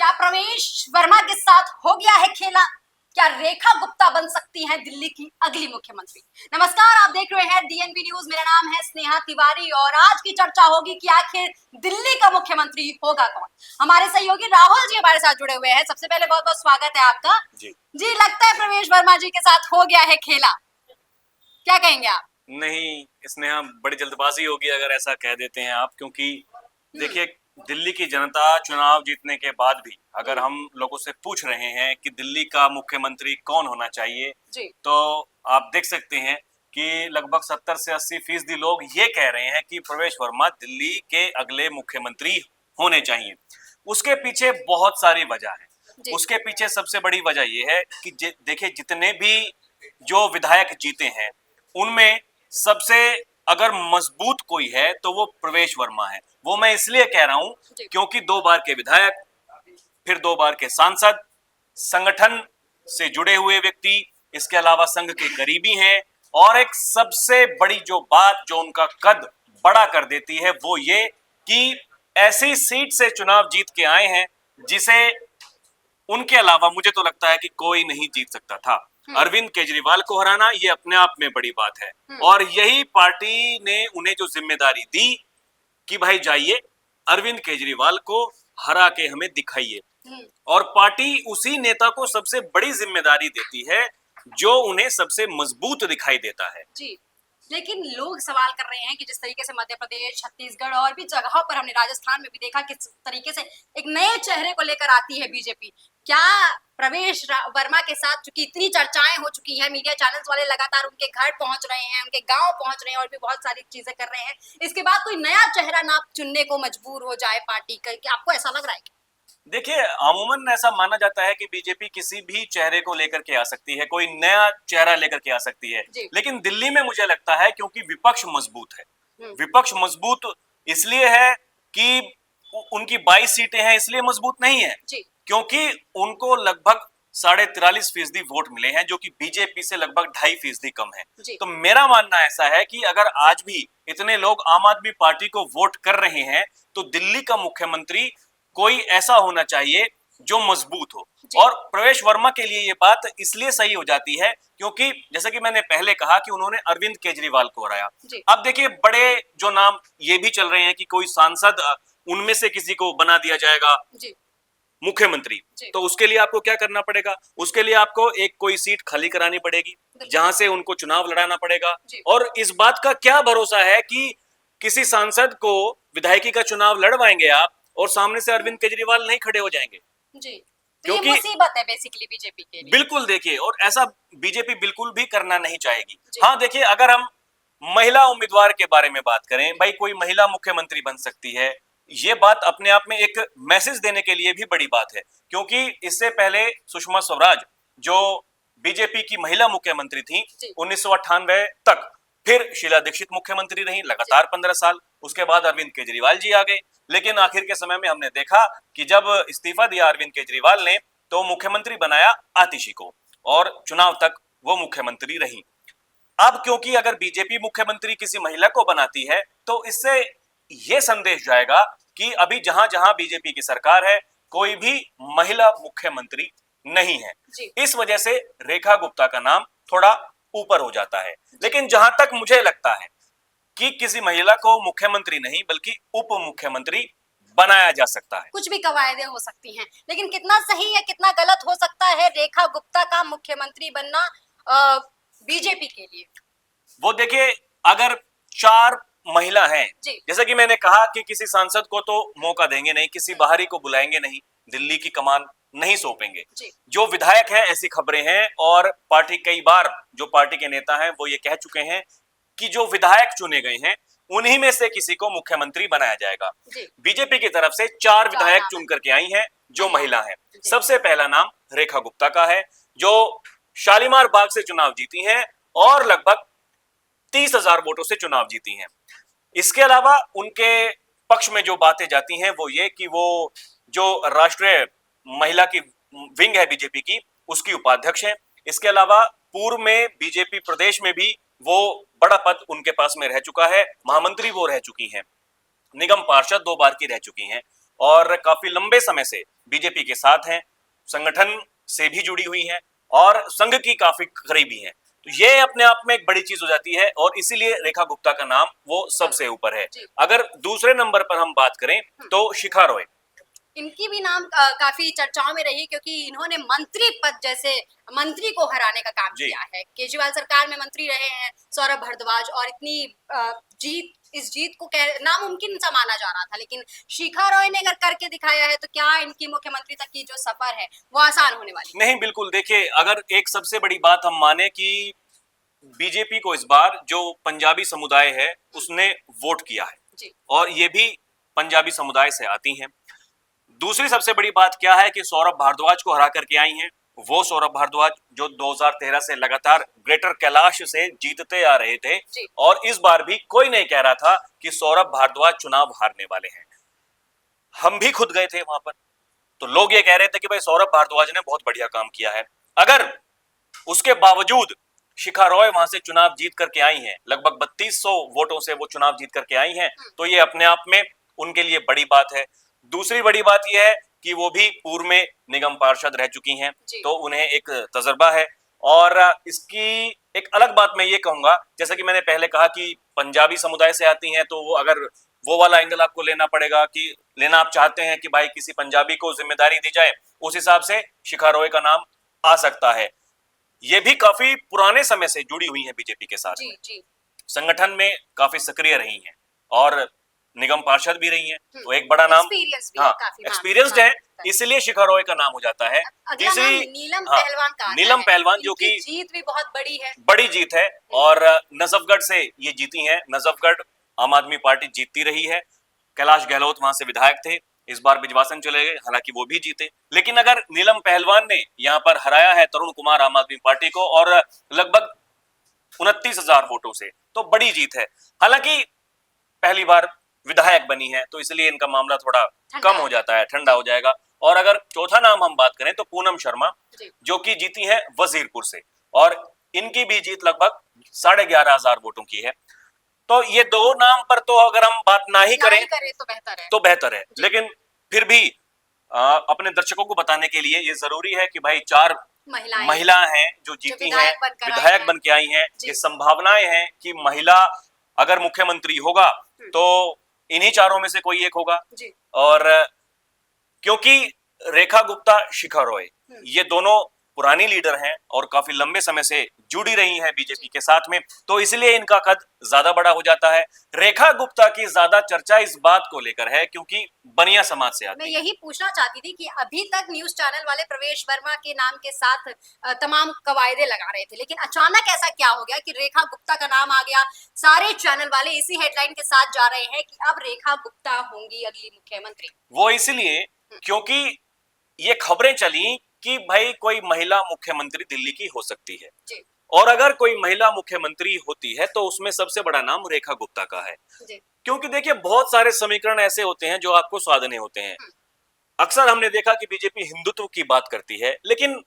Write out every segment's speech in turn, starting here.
क्या प्रवेश वर्मा के साथ हो गया है खेला? क्या रेखा गुप्ता बन सकती हैं दिल्ली की अगली मुख्यमंत्री? नमस्कार, आप देख रहे हैं डीएनबी न्यूज। मेरा नाम है स्नेहा तिवारी और आज की चर्चा होगी कि आखिर दिल्ली का मुख्यमंत्री होगा कौन। हमारे सहयोगी राहुल जी हमारे साथ जुड़े हुए हैं। सबसे पहले बहुत बहुत स्वागत है आपका। जी, लगता है प्रवेश वर्मा जी के साथ हो गया है खेला, क्या कहेंगे आप? नहीं, स्नेहा, बड़ी जल्दबाजी होगी अगर ऐसा कह देते हैं आप, क्योंकि देखिए, दिल्ली की जनता चुनाव जीतने के बाद भी अगर हम लोगों से पूछ रहे हैं कि दिल्ली का मुख्यमंत्री कौन होना चाहिए, तो आप देख सकते हैं कि लगभग 70 से 80% लोग ये कह रहे हैं कि प्रवेश वर्मा दिल्ली के अगले मुख्यमंत्री होने चाहिए। उसके पीछे बहुत सारी वजह है। उसके पीछे सबसे बड़ी वजह यह है कि देखिए, जितने भी जो विधायक जीते हैं उनमें सबसे अगर मजबूत कोई है तो वो प्रवेश वर्मा है। वो मैं इसलिए कह रहा हूं क्योंकि 2 बार के विधायक, फिर 2 बार के सांसद, संगठन से जुड़े हुए व्यक्ति, इसके अलावा संघ के करीबी हैं, और एक सबसे बड़ी जो बात जो उनका कद बड़ा कर देती है वो ये कि ऐसी सीट से चुनाव जीत के आए हैं जिसे उनके अलावा मुझे तो लगता है कि कोई नहीं जीत सकता था। अरविंद केजरीवाल को हराना ये अपने आप में बड़ी बात है, और यही पार्टी ने उन्हें जो जिम्मेदारी दी कि भाई जाइए अरविंद केजरीवाल को हरा के हमें दिखाइए, और पार्टी उसी नेता को सबसे बड़ी जिम्मेदारी देती है जो उन्हें सबसे मजबूत दिखाई देता है। जी, लेकिन लोग सवाल कर रहे हैं कि जिस तरीके से मध्य प्रदेश, छत्तीसगढ़ और भी जगहों पर हमने राजस्थान में भी देखा किस तरीके से एक नए चेहरे को लेकर आती है बीजेपी, क्या प्रवेश वर्मा के साथ चूंकि इतनी चर्चाएं हो चुकी है, मीडिया चैनल्स वाले लगातार उनके घर पहुंच रहे हैं, उनके गांव पहुंच रहे हैं और भी बहुत सारी चीजें कर रहे हैं, इसके बाद कोई नया चेहरा ना चुनने को मजबूर हो जाए पार्टी का? क्या आपको ऐसा लग रहा है? देखिए, अमूमन ऐसा माना जाता है कि बीजेपी किसी भी चेहरे को लेकर के आ सकती है, कोई नया चेहरा लेकर के आ सकती है, लेकिन दिल्ली में मुझे लगता है क्योंकि विपक्ष मजबूत है। विपक्ष मजबूत इसलिए है कि उनकी 22 सीटें हैं, इसलिए मजबूत नहीं है क्योंकि उनको लगभग 43.5% वोट मिले हैं, जो कि बीजेपी से लगभग 2.5% कम है। तो मेरा मानना ऐसा है कि अगर आज भी इतने लोग आम आदमी पार्टी को वोट कर रहे हैं तो दिल्ली का मुख्यमंत्री कोई ऐसा होना चाहिए जो मजबूत हो। और प्रवेश वर्मा के लिए ये बात इसलिए सही हो जाती है क्योंकि जैसा कि मैंने पहले कहा कि उन्होंने अरविंद केजरीवाल को हराया। अब देखिए, बड़े जो नाम ये भी चल रहे हैं कि कोई सांसद उनमें से किसी को बना दिया जाएगा मुख्यमंत्री, तो उसके लिए आपको क्या करना पड़ेगा? उसके लिए आपको एक कोई सीट खाली करानी पड़ेगी जहां से उनको चुनाव लड़ाना पड़ेगा, और इस बात का क्या भरोसा है कि किसी सांसद को विधायकी का चुनाव लड़वाएंगे आप और सामने से अरविंद केजरीवाल नहीं खड़े हो जाएंगे? तो क्योंकि ये मुसीबत है बेसिकली बीजेपी के लिए। बिल्कुल, देखिए, और ऐसा बीजेपी बिल्कुल भी करना नहीं चाहेगी। हाँ, देखिए, अगर हम महिला उम्मीदवार के बारे में बात करें, भाई कोई महिला मुख्यमंत्री बन सकती है, ये बात अपने आप में एक मैसेज देने के लिए भी बड़ी बात है, क्योंकि इससे पहले सुषमा स्वराज जो बीजेपी की महिला मुख्यमंत्री थी 1998 तक, फिर शीला दीक्षित मुख्यमंत्री रही लगातार 15 साल, उसके बाद अरविंद केजरीवाल जी आ गए, लेकिन आखिर के समय में हमने देखा कि जब इस्तीफा दिया अरविंद केजरीवाल ने तो मुख्यमंत्री बनाया आतिशी को, और चुनाव तक वो मुख्यमंत्री रही। अब क्योंकि अगर बीजेपी मुख्यमंत्री किसी महिला को बनाती है तो इससे ये संदेश जाएगा कि अभी जहां जहां बीजेपी की सरकार है कोई भी महिला मुख्यमंत्री नहीं है। इस वजह से रेखा गुप्ता का नाम थोड़ा ऊपर हो जाता है। लेकिन जहां तक मुझे लगता है कि किसी महिला को मुख्यमंत्री नहीं बल्कि उप मुख्यमंत्री बनाया जा सकता है। कुछ भी कवायदे हो सकती हैं, लेकिन कितना सही है कितना गलत हो सकता है रेखा गुप्ता का मुख्यमंत्री बनना बीजेपी के लिए? वो देखिए, अगर 4 महिला हैं, जैसा कि मैंने कहा कि किसी सांसद को तो मौका देंगे नहीं, किसी बाहरी को बुलाएंगे नहीं, दिल्ली की कमान नहीं सौंपेंगे। जो विधायक हैं, ऐसी खबरें हैं, और पार्टी कई बार जो पार्टी के नेता हैं वो ये कह चुके हैं कि जो विधायक चुने गए हैं उन्हीं में से किसी को मुख्यमंत्री बनाया जाएगा। बीजेपी की तरफ से 4 विधायक चुन करके आई हैं जो महिला हैं। सबसे पहला नाम रेखा गुप्ता का है, जो शालीमार बाग से चुनाव जीती हैं और लगभग 30,000 वोटों से चुनाव जीती हैं। इसके अलावा उनके पक्ष में जो बातें जाती हैं वो ये कि वो जो राष्ट्रीय महिला की विंग है बीजेपी की, उसकी उपाध्यक्ष हैं। इसके अलावा पूर्व में बीजेपी प्रदेश में भी वो बड़ा पद उनके पास में रह चुका है, महामंत्री वो रह चुकी हैं, निगम पार्षद 2 बार की रह चुकी हैं, और काफी लंबे समय से बीजेपी के साथ हैं, संगठन से भी जुड़ी हुई हैं और संघ की काफी करीबी हैं। तो ये अपने आप में एक बड़ी चीज हो जाती है और इसीलिए रेखा गुप्ता का नाम वो सबसे ऊपर है। अगर दूसरे नंबर पर हम बात करें तो शिखा रॉय, इनकी भी नाम काफी चर्चाओं में रही, क्योंकि इन्होंने मंत्री पद जैसे मंत्री को हराने का काम किया है। केजरीवाल सरकार में मंत्री रहे हैं सौरभ भारद्वाज, और इतनी इस जीत को नामुमकिन सा माना जा रहा था, लेकिन शिखा रॉय ने अगर करके दिखाया है तो क्या इनकी मुख्यमंत्री तक की जो सफर है वो आसान होने वाली नहीं, बिल्कुल। देखिए, अगर एक सबसे बड़ी बात हम माने कि बीजेपी को इस बार जो पंजाबी समुदाय है उसने वोट किया है जी। और ये भी पंजाबी समुदाय से आती हैं। दूसरी सबसे बड़ी बात क्या है कि सौरभ भारद्वाज को हरा करके आई हैं, वो सौरभ भारद्वाज जो 2013 से लगातार ग्रेटर कैलाश से जीतते आ रहे थे और इस बार भी कोई नहीं कह रहा था कि सौरभ भारद्वाज चुनाव हारने वाले हैं। हम भी खुद गए थे वहां पर, तो लोग ये कह रहे थे कि भाई सौरभ भारद्वाज ने बहुत बढ़िया काम किया है। अगर उसके बावजूद शिखा रॉय वहां से चुनाव जीत करके आई हैं, लगभग 3200 वोटों से वो चुनाव जीत करके आई हैं, तो ये अपने आप में उनके लिए बड़ी बात है। दूसरी बड़ी बात यह है कि वो भी पूर्व में निगम पार्षद रह चुकी हैं, तो उन्हें एक तजर्बा है। और इसकी एक अलग बात मैं ये कहूंगा, जैसा कि मैंने पहले कहा कि पंजाबी समुदाय से आती हैं, तो वो अगर वो वाला एंगल आपको लेना पड़ेगा कि लेना आप चाहते हैं कि भाई किसी पंजाबी को जिम्मेदारी दी जाए, उस हिसाब से शिखा रॉय का नाम आ सकता है। ये भी काफी पुराने समय से जुड़ी हुई है बीजेपी के साथ, जी। संगठन में काफी सक्रिय रही हैं और निगम पार्षद भी रही हैं, तो एक बड़ा नाम, हाँ, एक्सपीरियंस्ड है, इसलिए शिखा रॉय का नाम हो जाता है। तीसरी नीलम पहलवान का नीलम पहलवान, जो कि जीत भी बहुत बड़ी है, बड़ी जीत है और नजफगढ़ से ये जीती हैं। नजफगढ़ आम आदमी पार्टी जीतती रही है, कैलाश गहलोत वहां से विधायक थे, इस बार बिजवासन चले गए, हालांकि वो भी जीते। लेकिन अगर नीलम पहलवान ने यहाँ पर हराया है तरुण कुमार आम आदमी पार्टी को और लगभग 29,000 वोटों से, तो बड़ी जीत है। हालांकि पहली बार विधायक बनी है, तो इसलिए इनका मामला थोड़ा कम हो जाता है, ठंडा हो जाएगा। और अगर चौथा नाम हम बात करें तो पूनम शर्मा, जो कि जीती है वजीरपुर से, और इनकी भी जीत लगभग 11,500 वोटों की है। तो ये दो नाम पर तो अगर हम बात ना ही करें तो बेहतर है, लेकिन फिर भी अपने दर्शकों को बताने के लिए ये जरूरी है कि भाई 4 महिला हैं जो जीती हैं, विधायक बन के आई हैं। ये संभावनाएं हैं कि महिला अगर मुख्यमंत्री होगा तो इन्हीं चारों में से कोई एक होगा। और क्योंकि रेखा गुप्ता, शिखा रॉय, ये दोनों पुरानी लीडर हैं और काफी लंबे समय से जुड़ी रही हैं बीजेपी के साथ में, तो इसलिए इनका कद ज्यादा बड़ा हो जाता है। रेखा गुप्ता की ज्यादा चर्चा इस बात को लेकर है क्योंकि बनिया समाज से आती है। मैं यही पूछना चाहती थी कि अभी तक न्यूज चैनल वाले प्रवेश वर्मा के नाम के साथ तमाम कवायदे लगा रहे थे, लेकिन अचानक ऐसा क्या हो गया कि रेखा गुप्ता का नाम आ गया, सारे चैनल वाले इसी हेडलाइन के साथ जा रहे हैं कि अब रेखा गुप्ता होंगी अगली मुख्यमंत्री। वो इसलिए क्योंकि ये खबरें चली कि भाई कोई महिला मुख्यमंत्री दिल्ली की हो सकती है, और अगर कोई महिला मुख्यमंत्री होती है तो उसमें सबसे बड़ा नाम रेखा गुप्ता का है। क्योंकि देखिए, बहुत सारे समीकरण ऐसे होते हैं जो आपको स्वादने होते हैं। अक्सर हमने देखा कि बीजेपी हिंदुत्व की बात करती है, लेकिन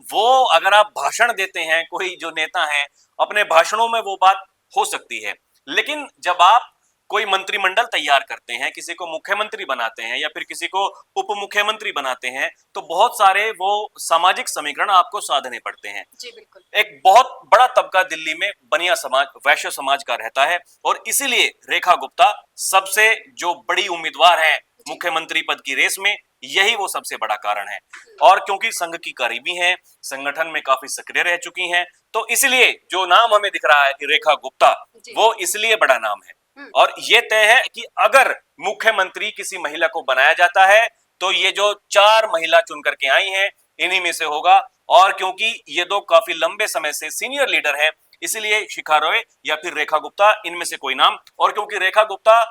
वो अगर आप भाषण देते हैं, कोई जो नेता है अपने भाषणों में वो बात हो सकती है, लेकिन जब आप कोई मंत्रिमंडल तैयार करते हैं, किसी को मुख्यमंत्री बनाते हैं या फिर किसी को उप मुख्यमंत्री बनाते हैं, तो बहुत सारे वो सामाजिक समीकरण आपको साधने पड़ते हैं। जी बिल्कुल। एक बहुत बड़ा तबका दिल्ली में बनिया समाज, वैश्य समाज का रहता है, और इसीलिए रेखा गुप्ता सबसे जो बड़ी उम्मीदवार है मुख्यमंत्री पद की रेस में, यही वो सबसे बड़ा कारण है। और क्योंकि संघ की करीबी हैं, संगठन में काफी सक्रिय रह चुकी हैं, तो इसलिए जो नाम हमें दिख रहा है कि रेखा गुप्ता, वो इसलिए बड़ा नाम है। और ये तय है कि अगर मुख्यमंत्री किसी महिला को बनाया जाता है तो ये जो 4 महिला चुन करके आई हैं, इन्हीं में से होगा। और क्योंकि ये दो काफी लंबे समय से सीनियर लीडर हैं, इसलिए शिखा रॉय या फिर रेखा गुप्ता, इनमें से कोई नाम। और क्योंकि रेखा गुप्ता,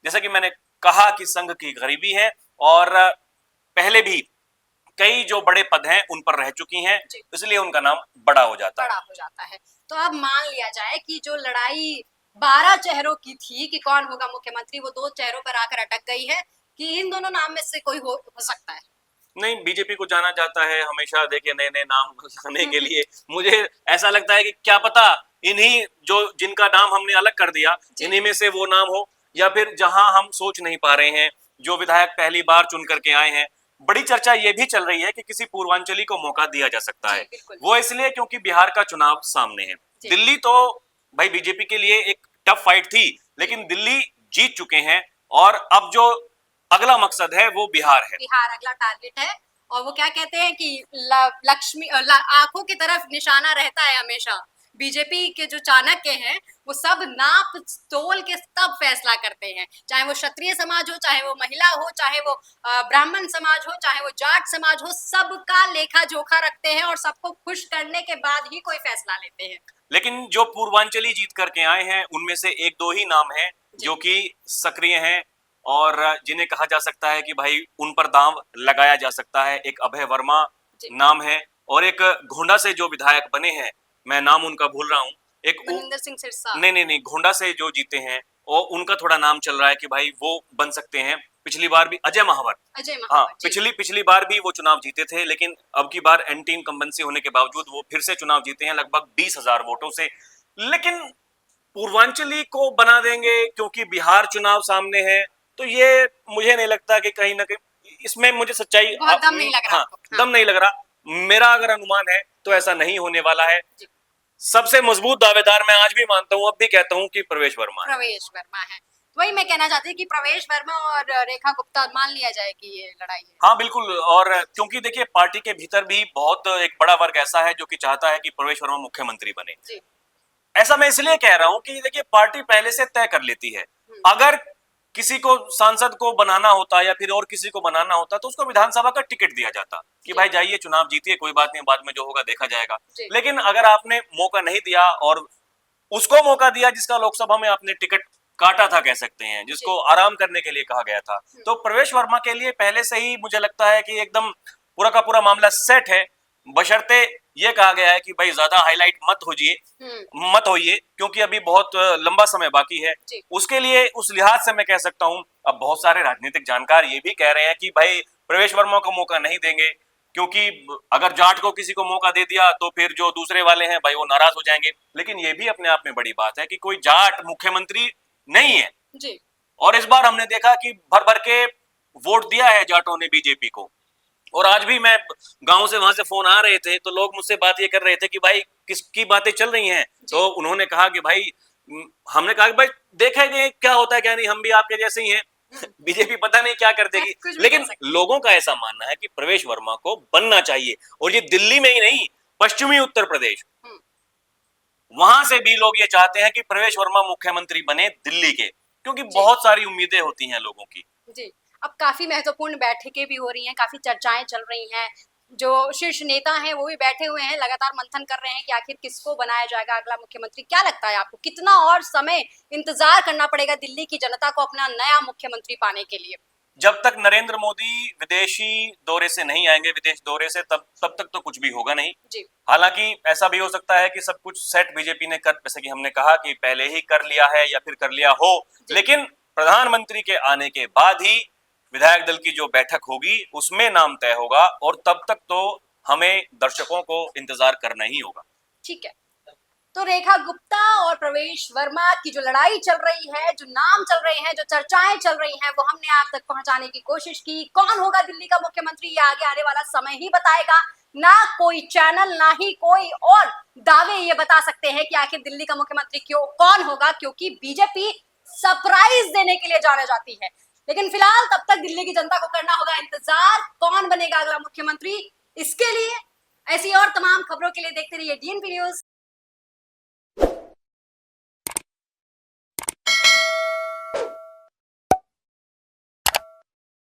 जैसा कि मैंने कहा कि संघ की गरीबी है और पहले भी कई जो बड़े पद हैं उन पर रह चुकी हैं, इसलिए उनका नाम बड़ा हो जाता है। तो अब मान लिया जाए कि जो लड़ाई 12 चेहरों की थी कि कौन होगा मुख्यमंत्री, वो 2 चेहरों पर आकर अटक गई है कि इन दोनों नाम में से कोई हो सकता है। नहीं, बीजेपी को जाना जाता है हमेशा देखिए नए नए नाम लाने के लिए। मुझे ऐसा लगता है कि क्या पता इन्हीं जो जिनका नाम हमने अलग कर दिया, इन्हीं में से वो नाम हो, या फिर जहां हम सोच नहीं पा रहे हैं जो विधायक पहली बार चुन करके आए हैं, बड़ी चर्चा ये भी चल रही है कि किसी पूर्वांचली को मौका दिया जा सकता जी, है। बिल्कुल। वो इसलिए क्योंकि बिहार का चुनाव सामने है। जी। दिल्ली तो भाई बीजेपी के लिए एक टफ फाइट थी, लेकिन दिल्ली जीत चुके हैं और अब जो अगला मकसद है वो बिहार है। बिहार अगला टारगेट है। और वो क्या कहते हैं कि लक्ष्मी आंखों की तरफ निशाना रहता है हमेशा। बीजेपी के जो चाणक्य हैं वो सब नाप तोल के तब फैसला करते हैं, चाहे वो क्षत्रिय समाज हो, चाहे वो महिला हो, चाहे वो ब्राह्मण समाज हो, चाहे वो जाट समाज हो, सबका लेखा जोखा रखते हैं और सबको खुश करने के बाद ही कोई फैसला लेते हैं। लेकिन जो पूर्वांचली जीत करके आए हैं उनमें से एक दो ही नाम हैं जी। जो कि सक्रिय हैं और जिन्हें कहा जा सकता है कि भाई उन पर दांव लगाया जा सकता है। एक अभय वर्मा जी। नाम है और एक गोंडा से जो विधायक बने हैं, मैं नाम उनका भूल रहा हूँ। मनिंदर सिंह सिरसा। नहीं, गोंडा से जो जीते हैं और उनका थोड़ा नाम चल रहा है कि भाई वो बन सकते हैं। पिछली बार भी अजय महावर, अजय हाँ, महावर, जी। पिछली बार भी वो चुनाव जीते थे, लेकिन अब की बार एंटी इनकम्बेंसी होने के बावजूद वो फिर से चुनाव जीते हैं लगभग 20,000 वोटों से। लेकिन पूर्वांचली को बना देंगे क्योंकि बिहार चुनाव सामने है, तो ये मुझे नहीं लगता कि कहीं ना कहीं इसमें मुझे सच्चाई बहुत दम नहीं लग रहा हाँ, आपको। हाँ। दम नहीं लग रहा। मेरा अगर अनुमान है तो ऐसा नहीं होने वाला है। जी। सबसे मजबूत दावेदार मैं आज भी मानता हूं, अब भी कहता हूं कि प्रवेश वर्मा है। प्रवेश वर्मा है। वही मैं कहना चाहती हूँ कि प्रवेश वर्मा और रेखा गुप्ता मान लिया जाए कि ये लड़ाई है। हाँ बिल्कुल, और क्योंकि देखिए पार्टी के भीतर भी बहुत एक बड़ा वर्ग ऐसा है जो कि चाहता है कि प्रवेश वर्मा मुख्यमंत्री बने। जी। ऐसा मैं इसलिए कह रहा हूं कि देखिए पार्टी पहले से तय कर लेती है। अगर किसी को सांसद को बनाना होता या फिर और किसी को बनाना होता तो उसको विधानसभा का टिकट दिया जाता कि भाई जाइए चुनाव जीतिए, कोई बात नहीं, बाद में जो होगा देखा जाएगा। लेकिन अगर आपने मौका नहीं दिया और उसको मौका दिया जिसका लोकसभा में आपने टिकट काटा था, कह सकते हैं, जिसको आराम करने के लिए कहा गया था, तो प्रवेश वर्मा के लिए पहले से ही मुझे लगता है कि एकदम पूरा का पूरा मामला सेट है। बशर्ते ये कहा गया है कि भाई ज्यादा हाईलाइट मत होइए क्योंकि अभी बहुत लंबा समय बाकी है। उसके लिए उस लिहाज से मैं कह सकता हूं, अब बहुत सारे राजनीतिक जानकार ये भी कह रहे हैं कि भाई प्रवेश वर्मा को मौका नहीं देंगे क्योंकि अगर जाट को किसी को मौका दे दिया तो फिर जो दूसरे वाले हैं भाई वो नाराज हो जाएंगे। लेकिन ये भी अपने आप में बड़ी बात है कि कोई जाट मुख्यमंत्री नहीं है जी। और इस बार हमने देखा कि भर भर के वोट दिया है जाटों ने बीजेपी को। और आज भी मैं गांव से वहां से फोन आ रहे थे तो लोग मुझसे बात ये कर रहे थे कि भाई किसकी बातें चल रही हैं, तो उन्होंने कहा कि भाई हमने कहा कि भाई देखेंगे क्या होता है क्या नहीं, हम भी आपके जैसे ही हैं। बीजेपी पता नहीं क्या कर देगी, लेकिन लोगों का ऐसा मानना है कि प्रवेश वर्मा को बनना चाहिए। और ये दिल्ली में ही नहीं, पश्चिमी उत्तर प्रदेश, वहां से भी लोग ये चाहते हैं कि प्रवेश वर्मा मुख्यमंत्री बने दिल्ली के, क्योंकि बहुत सारी उम्मीदें होती हैं लोगों की। जी। अब काफी महत्वपूर्ण बैठकें भी हो रही हैं, काफी चर्चाएं चल रही हैं। जो शीर्ष नेता हैं वो भी बैठे हुए हैं, लगातार मंथन कर रहे हैं कि आखिर किसको बनाया जाएगा अगला मुख्यमंत्री। क्या लगता है आपको, कितना और समय इंतजार करना पड़ेगा दिल्ली की जनता को अपना नया मुख्यमंत्री पाने के लिए? जब तक नरेंद्र मोदी विदेशी दौरे से नहीं आएंगे, विदेश दौरे से, तब तक तो कुछ भी होगा नहीं। जी। हालांकि ऐसा भी हो सकता है कि सब कुछ सेट बीजेपी ने कर, जैसे कि हमने कहा कि पहले ही कर लिया है या फिर कर लिया हो, लेकिन प्रधानमंत्री के आने के बाद ही विधायक दल की जो बैठक होगी उसमें नाम तय होगा और तब तक तो हमें दर्शकों को इंतजार करना ही होगा। ठीक है। तो रेखा गुप्ता और प्रवेश वर्मा की जो लड़ाई चल रही है, जो नाम चल रहे हैं, जो चर्चाएं चल रही हैं, वो हमने आप तक पहुंचाने की कोशिश की। कौन होगा दिल्ली का मुख्यमंत्री ये आगे आने वाला समय ही बताएगा। ना कोई चैनल, ना ही कोई और दावे ये बता सकते हैं कि आखिर दिल्ली का मुख्यमंत्री कौन होगा, क्योंकि बीजेपी सरप्राइज देने के लिए जानी जाती है। लेकिन फिलहाल तब तक दिल्ली की जनता को करना होगा इंतजार, कौन बनेगा अगला मुख्यमंत्री। इसके लिए ऐसी और तमाम खबरों के लिए देखते रहिए डीएनपी न्यूज।